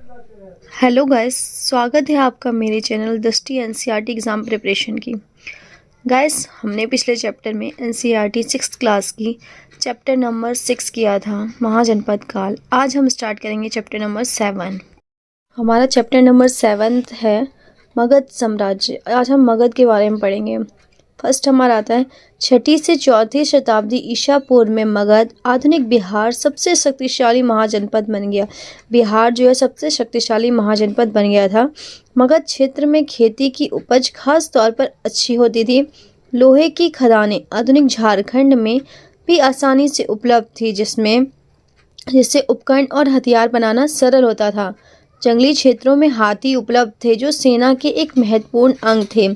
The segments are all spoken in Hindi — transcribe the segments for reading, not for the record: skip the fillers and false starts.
हेलो गाइस, स्वागत है आपका मेरे चैनल दृष्टि एनसीईआरटी एग्ज़ाम प्रिपरेशन की। गाइस, हमने पिछले चैप्टर में एनसीईआरटी 6th क्लास की चैप्टर नंबर 6 किया था, महाजनपद काल। आज हम स्टार्ट करेंगे चैप्टर नंबर 7। हमारा चैप्टर नंबर 7 है मगध साम्राज्य। आज हम मगध के बारे में पढ़ेंगे। फर्स्ट हमारा आता है 6ठी से 4ठी शताब्दी ईसा पूर्व में मगध आधुनिक बिहार सबसे शक्तिशाली महाजनपद बन गया। बिहार जो है सबसे शक्तिशाली महाजनपद बन गया था। मगध क्षेत्र में खेती की उपज खास तौर पर अच्छी होती थी। लोहे की खदानें आधुनिक झारखंड में भी आसानी से उपलब्ध थी, जिससे उपकरण और हथियार बनाना सरल होता था। जंगली क्षेत्रों में हाथी उपलब्ध थे, जो सेना के एक महत्वपूर्ण अंग थे।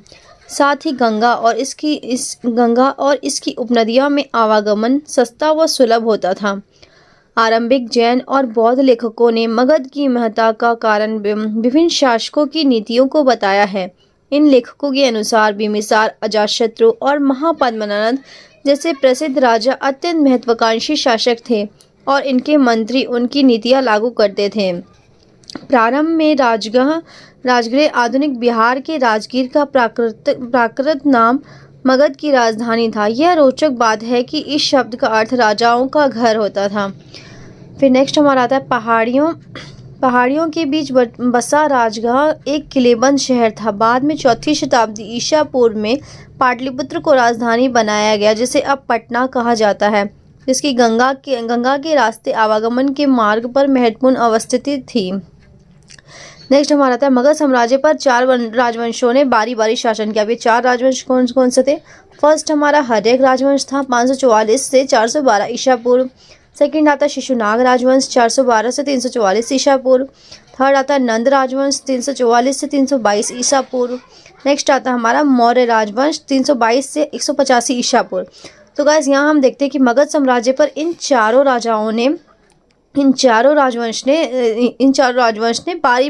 साथ ही गंगा और इसकी उपनदियों में आवागमन सस्ता व सुलभ होता था। आरंभिक जैन और बौद्ध लेखकों ने मगध की महत्ता का कारण विभिन्न शासकों की नीतियों को बताया है। इन लेखकों के अनुसार बिम्बिसार, अजातशत्रु और महापद्मनंद जैसे प्रसिद्ध राजा अत्यंत महत्वाकांक्षी शासक थे और इनके मंत्री उनकी नीतियां लागू करते थे। प्रारंभ में राजगृह आधुनिक बिहार के राजगीर का प्राकृत नाम मगध की राजधानी था। यह रोचक बात है कि इस शब्द का अर्थ राजाओं का घर होता था। फिर नेक्स्ट हमारा आता है पहाड़ियों के बीच बसा राजगृह एक किलेबंद शहर था। बाद में 4ठी शताब्दी ईसा पूर्व में पाटलिपुत्र को राजधानी बनाया गया, जिसे अब पटना कहा जाता है, जिसकी गंगा के रास्ते आवागमन के मार्ग पर महत्वपूर्ण अवस्थिति थी। नेक्स्ट हमारा था मगध साम्राज्य पर 4 राजवंशों ने बारी बारी शासन किया। ये 4 राजवंश कौन कौन से थे? फर्स्ट हमारा हर्यक राजवंश था 544 से 412 ईसा पूर्व। सेकंड आता शिशुनाग राजवंश 412 से 344 ईसा पूर्व। थर्ड आता नंद राजवंश 344 से 322 ईसा पूर्व। नेक्स्ट आता हमारा मौर्य राजवंश 322 से 185 ईसा पूर्व। तो गाइस, यहाँ हम देखते हैं कि मगध साम्राज्य पर इन चारों राजवंश ने बारी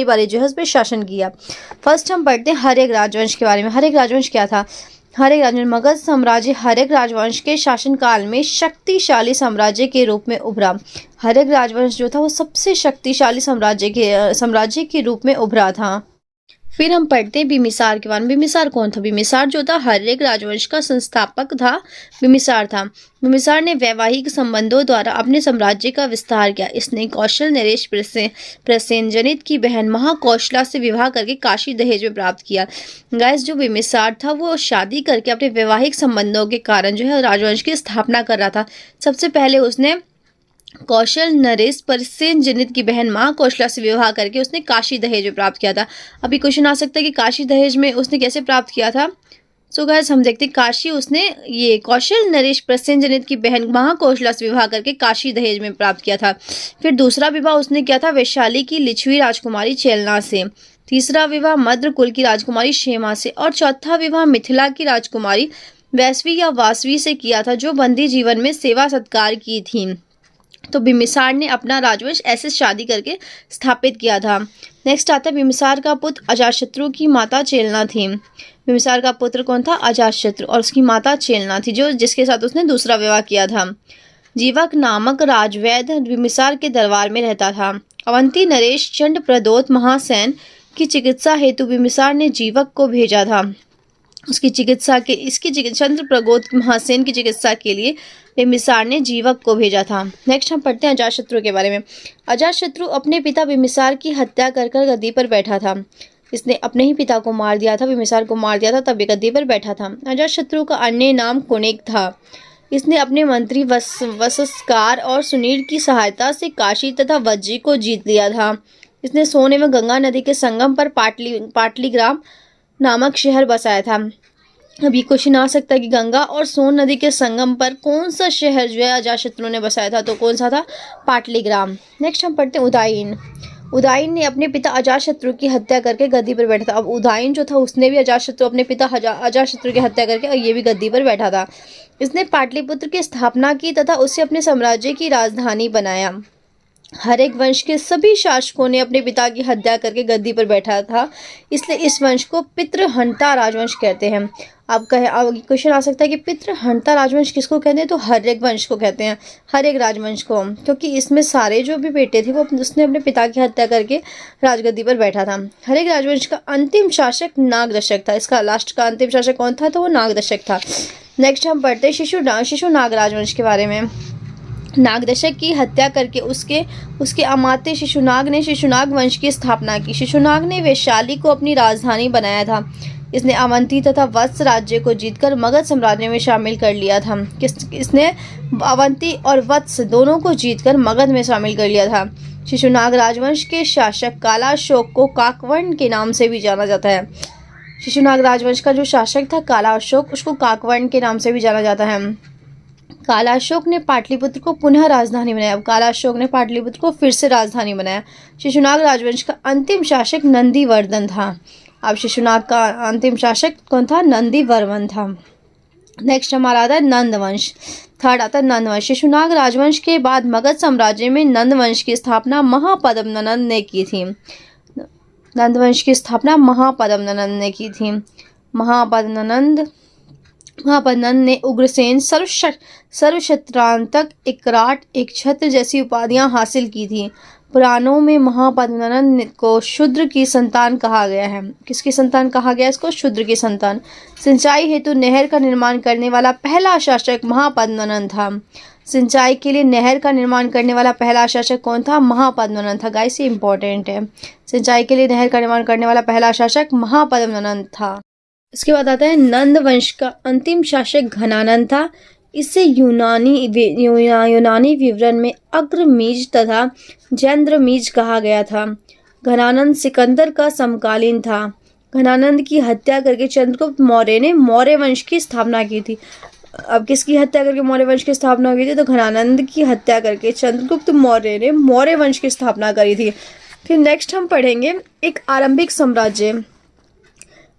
बारी जो है उस पर शासन किया। फर्स्ट हम पढ़ते हैं हर्यक राजवंश के बारे में। हर्यक राजवंश क्या था? हर्यक राजवंश मगध साम्राज्य हर्यक राजवंश के शासनकाल में शक्तिशाली साम्राज्य के रूप में उभरा। हर्यक राजवंश जो था वो सबसे शक्तिशाली साम्राज्य के रूप में उभरा था। फिर हम पढ़ते हैं बिम्बिसार के बारे में। बिम्बिसार कौन था? बिम्बिसार जो था हर्यक राजवंश का संस्थापक था। बिम्बिसार ने वैवाहिक संबंधों द्वारा अपने साम्राज्य का विस्तार किया। इसने कौशल नरेश प्रसेनजनित की बहन महाकौशला से विवाह करके काशी दहेज में प्राप्त किया। गाइस, जो बिम्बिसार था वो शादी करके अपने वैवाहिक संबंधों के कारण जो है राजवंश की स्थापना कर रहा था। सबसे पहले उसने कौशल नरेश प्रसेनजनित की बहन महाकौशला से विवाह करके उसने काशी दहेज में प्राप्त किया था। अभी क्वेश्चन आ सकता है कि काशी दहेज में उसने कैसे प्राप्त किया था। सो गाइस, हम देखते हैं उसने ये कौशल नरेश प्रसेनजनित की बहन महाकौशला से विवाह करके काशी दहेज में प्राप्त किया था। फिर दूसरा विवाह उसने किया था वैशाली की लिच्छवी राजकुमारी चेलना से। तीसरा विवाह मद्र कुल की राजकुमारी क्षेमा से। और चौथा विवाह मिथिला की राजकुमारी वैश्वी या वासवी से किया था, जो बंदी जीवन में सेवा सत्कार की थी। तो बिम्बिसार ने अपना राजवंश ऐसे शादी करके स्थापित किया था। नेक्स्ट आता है बिम्बिसार का पुत्र अजातशत्रु की माता चेलना थी। बिम्बिसार का पुत्र कौन था? अजातशत्रु, और उसकी माता चेलना थी, जिसके साथ उसने दूसरा विवाह किया था। जीवक नामक राजवैद्य बिम्बिसार के दरबार में रहता था। अवंती नरेश चंड प्रदोत महासेन की चिकित्सा हेतु बिम्बिसार ने जीवक को भेजा था। चंद्र प्रगोत महासेन की चिकित्सा के लिए बिम्बिसार ने जीवक को भेजा था। नेक्स्ट हम पढ़ते हैं अजातशत्रु के बारे में। अजातशत्रु अपने पिता बिम्बिसार की हत्या कर गद्दी पर बैठा था। इसने अपने ही पिता को मार दिया था, बिम्बिसार को मार दिया था, तब गद्दी पर बैठा था। अजातशत्रु का अन्य नाम कुणिक था। इसने अपने मंत्री वसस्कार और सुनील की सहायता से काशी तथा वज्जी को जीत लिया था। इसने सोन एवं गंगा नदी के संगम पर पाटलीग्राम नामक शहर बसाया था। अभी क्वेश्चन आ सकता है कि गंगा और सोन नदी के संगम पर कौन सा शहर जो है अजातशत्रु ने बसाया था? तो कौन सा था? पाटलीग्राम। नेक्स्ट हम पढ़ते हैं उदायन ने अपने पिता अजातशत्रु की हत्या करके गद्दी पर बैठा था। अब उदायन जो था उसने भी अपने पिता अजातशत्रु की हत्या करके ये भी गद्दी पर बैठा था। इसने पाटलिपुत्र की स्थापना की तथा उसे अपने साम्राज्य की राजधानी बनाया। हर्यक वंश के सभी शासकों ने अपने पिता की हत्या करके गद्दी पर बैठा था, इसलिए इस वंश को पितृहंता राजवंश कहते हैं। अब क्वेश्चन आ सकता है कि पितृहंता राजवंश किसको कहते हैं, तो हर्यक वंश को कहते हैं, हर्यक राजवंश को, क्योंकि इसमें सारे जो भी बेटे थे वो उसने अपने पिता की हत्या करके राजगद्दी पर बैठा था। हर्यक राजवंश का अंतिम शासक नागदशक था। इसका लास्ट का अंतिम शासक कौन था, तो वो नागदशक था। नेक्स्ट हम पढ़ते हैं शिशुनाग राजवंश के बारे में। नागदशक की हत्या करके उसके अमात्य शिशुनाग ने शिशुनाग वंश की स्थापना की। शिशुनाग ने वैशाली को अपनी राजधानी बनाया था। इसने अवंती तथा वत्स राज्य को जीतकर मगध साम्राज्य में शामिल कर लिया था। इसने अवंती और वत्स दोनों को जीतकर मगध में शामिल कर लिया था। शिशुनाग राजवंश के शासक कालाशोक को काकवर्ण के नाम से भी जाना जाता है। शिशुनाग राजवंश का जो शासक था कालाशोक, उसको काकवर्ण के नाम से भी जाना जाता है। कालाशोक ने पाटलिपुत्र को पुनः राजधानी बनाया। अब कालाशोक ने पाटलिपुत्र को फिर से राजधानी बनाया। शिशुनाग राजवंश का अंतिम शासक नंदीवर्धन था। अब शिशुनाग का अंतिम शासक कौन था, नंदीवर्धन था। नेक्स्ट हमारा आता है नंद वंश। थर्ड आता है नंद वंश। शिशुनाग राजवंश के बाद मगध साम्राज्य में नंद वंश की स्थापना महापद्मनंद ने की थी। नंद वंश की स्थापना महापद्मनंद ने की थी। महापद्मनंद ने उग्रसेन, सर्वशत्रांतक, इकराट, एक छत्र जैसी उपाधियां हासिल की थी। पुराणों में महापद्मनंद को शूद्र की संतान कहा गया है। किसकी संतान कहा गया इसको, शूद्र की संतान। सिंचाई हेतु नहर का निर्माण करने वाला पहला शासक महापद्मनंद था। सिंचाई के लिए नहर का निर्माण करने वाला पहला शासक कौन था, महापद्मनंद था। गाइस ये इंपॉर्टेंट है, सिंचाई के लिए नहर का निर्माण करने वाला पहला शासक महापद्मनंद था। इसके बाद आता है नंद वंश का अंतिम शासक घनानंद था। इसे यूनानी विवरण में अग्रमीज तथा जैंद्रमीज कहा गया था। घनानंद सिकंदर का समकालीन था। घनानंद की हत्या करके चंद्रगुप्त मौर्य ने मौर्य वंश की स्थापना की थी। अब किसकी हत्या करके मौर्य वंश की स्थापना की थी, तो घनानंद की हत्या करके चंद्रगुप्त मौर्य ने मौर्य वंश की स्थापना करी थी। फिर नेक्स्ट हम पढ़ेंगे एक आरंभिक साम्राज्य।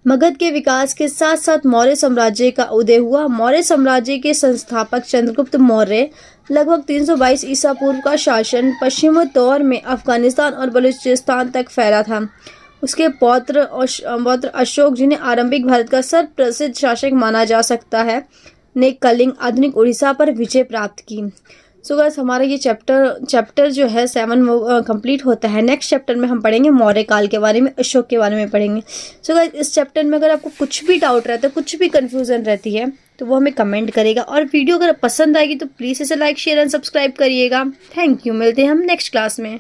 मगध के विकास के साथ साथ मौर्य साम्राज्य का उदय हुआ। मौर्य साम्राज्य के संस्थापक चंद्रगुप्त मौर्य लगभग 322 ईसा पूर्व का शासन पश्चिमी तौर में अफगानिस्तान और बलूचिस्तान तक फैला था। उसके पौत्र अशोक, जिन्हें आरंभिक भारत का सर्वप्रसिद्ध शासक माना जा सकता है, ने कलिंग, आधुनिक उड़ीसा पर विजय प्राप्त की। सो गाइस हमारा ये चैप्टर जो है 7 वो कंप्लीट होता है। नेक्स्ट चैप्टर में हम पढ़ेंगे मौर्य काल के बारे में, अशोक के बारे में पढ़ेंगे। सो गाइस इस चैप्टर में अगर आपको कुछ भी डाउट रहता है, कुछ भी कन्फ्यूजन रहती है, तो वो हमें कमेंट करेगा। और वीडियो अगर पसंद आएगी तो प्लीज़ इसे लाइक, शेयर एंड सब्सक्राइब करिएगा। Thank you. मिलते हैं हम नेक्स्ट क्लास में।